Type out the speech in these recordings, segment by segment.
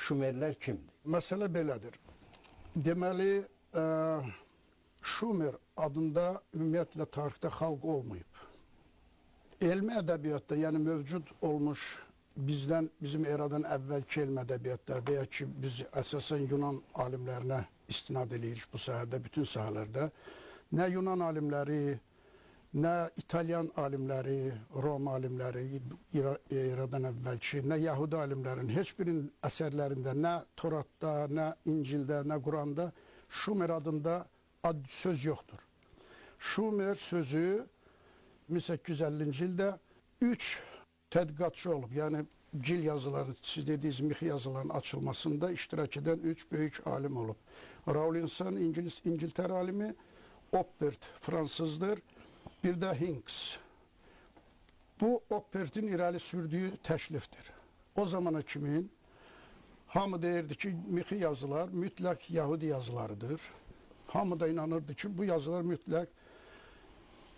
Şumerlər kimdir? Məsələ belədir. Deməli, Şumer adında ümumiyyətlə tarixdə xalq olmayıb. Elmi ədəbiyyatda, yəni mövcud olmuş bizim eradan əvvəlki elmi ədəbiyyatda və ya ki, biz əsasən Yunan alimlərinə istinad edirik bu sahədə, bütün sahələrdə. Nə Yunan alimləri, nə İtalyan alimləri, Rom alimləri, eradan əvvəlki, nə Yahudi alimlərin heç birinin əsərlərində, nə Toratda, nə İncildə, nə Quranda Şumer adında söz yoxdur. Şumer sözü 1850-ci ildə 3 tədqiqatçı olub, yəni gil yazıların, siz dediyiniz mixi yazıların açılmasında iştirak edən 3 böyük alim olub. Rawlinson İngiltərə alimi, Oppert fransızdır, bir də Hinks. Bu Oppertin irəli sürdüyü təklifdir. O zamana kimin hamı deyirdi ki, mixi yazılar mütləq Yahudi yazılarıdır. Hamı da inanırdı ki, bu yazılar mütləq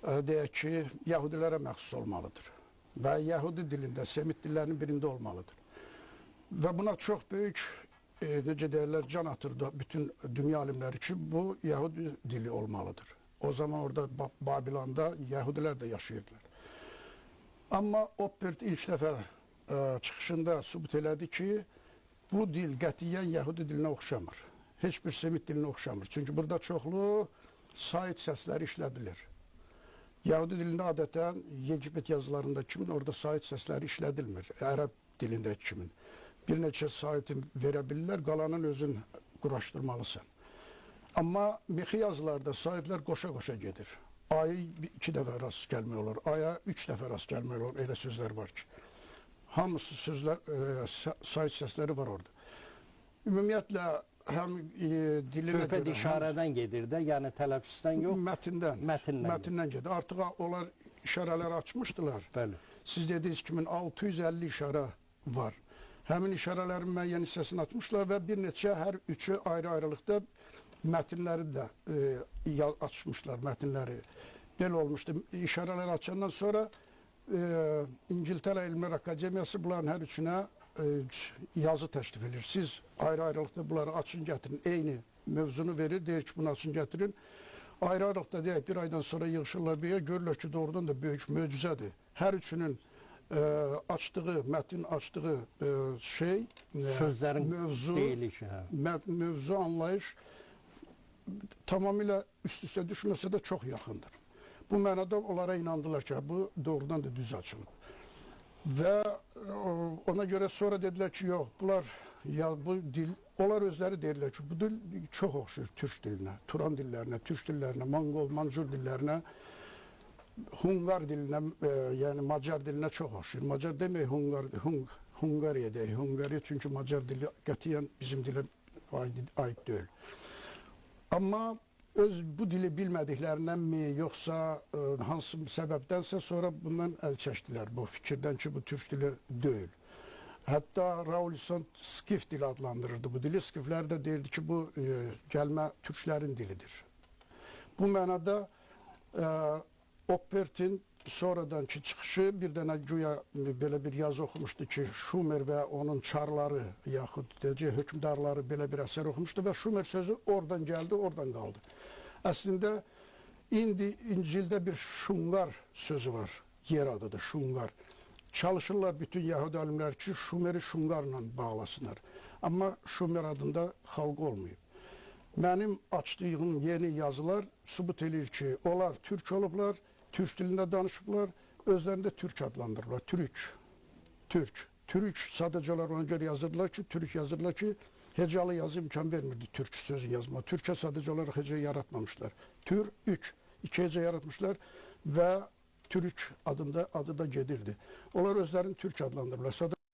deyək ki, Yahudilərə məxsus olmalıdır və Yahudi dilində, Semit dillərinin birində olmalıdır. Və buna çox böyük, necə deyirlər, can atırdı bütün dünya alimləri ki, bu Yahudi dili olmalıdır. O zaman orada Babilanda Yahudilər də yaşayırdılar. Amma Oppert ilk dəfə çıxışında sübut elədi ki, bu dil qətiyyən Yahudi dilinə oxşamır. Heç bir Semit dilinə oxşamır. Çünki burada çoxlu sait səsləri işlədilir. Yahudi dilində adətən Yegipet yazılarında kimin orada sait səsləri işlədilmir. Ərəb dilindəki kimin. Bir neçə saiti verə bilirlər, qalanın özün quraşdırmalısan. Amma mixi yazılarda saitlər qoşa-qoşa gedir. Ayı 2 dəfə rast gəlmək olur, aya 3 dəfə rast gəlmək olur, elə sözlər var ki. Hamısı sözlər, sait səsləri var orada. Ümumiyyətlə, həm dilinə söhbət işarədən gedir də, yəni tələffüzdən yox, mətndən gedir. Artıq onlar işarələri açmışdılar. Bəli. Siz dediniz ki, 650 işarə var. Həmin işarələrin müəyyən hissəsini açmışlar və bir neçə, hər üçü ayrı-ayrılıqda mətinləri də açmışlar, mətinləri. Belə olmuşdu. İşarələri açandan sonra İngiltərə Elmlər Akademiyası bunların hər üçünə yazı təklif edir. Siz ayrı-ayrılıqda bunları açın, gətirin. Eyni mövzunu verir, deyir ki, bunu açın, gətirin. Ayrı-ayrılıqda deyək, bir aydan sonra yığışırlar bir yer, görürlər ki, doğrudan da böyük möcüzədir. Hər üçünün açdığı, mətin açdığı şey, sözlərin deyilişi, mövzu, anlayış tamamilə üst-üstə düşməsə də çox yaxındır. Bu mənada onlara inandılar ki, bu doğrudan da düz açılıb. Və ona görə sonra dedilər ki, yox, bu dil, onlar özləri deyirlər ki, bu dil çox oxşuyur türk dilinə, Turan dillərinə, türk dillərinə, Mongol, Mancur dillərinə, Hungar dilinə, yəni Macar dilinə çox oxşuyur. Macar demək, Hungariya deyək, Hungariya, çünki Macar dili qətiyyən bizim dilə aid deyil. Amma bu dili bilmədiklərindənmi, yoxsa hansı səbəbdənsə sonra bundan əl çəkdilər bu fikirdən ki, bu türk dili deyil. Hətta Rawlinson Skif dili adlandırırdı bu dili. Skiflər də deyirdi ki, bu gəlmə türklərin dilidir. Bu mənada Oppertin sonradanki çıxışı bir dənə güya belə bir yazı oxumuşdu ki, Şumer və onun çarları, yaxud hökmdarları belə bir əsər oxumuşdu və Şumer sözü oradan gəldi, oradan qaldı. Əslində, indi İncildə bir Şungar sözü var, yer adıdır, Şungar. Çalışırlar bütün Yahudi alimlər ki, Şumeri Şungarla bağlasınlar. Amma Şumer adında xalq olmayıb. Mənim açdığım yeni yazılar sübut edir ki, onlar türk olublar, türk dilində danışıblar, özlərində türk adlandırırlar, türk sadəcə olaraq ona görə yazırlar ki, türk yazırlar ki, hecalı yazı imkan vermirdi türk sözü yazma. Türkçə sadəcə olaraq heca yaratmamışlar. Türk, 2 heca yaratmışlar və türk adı da gedirdi. Onlar özlərini türk adlandırırlar.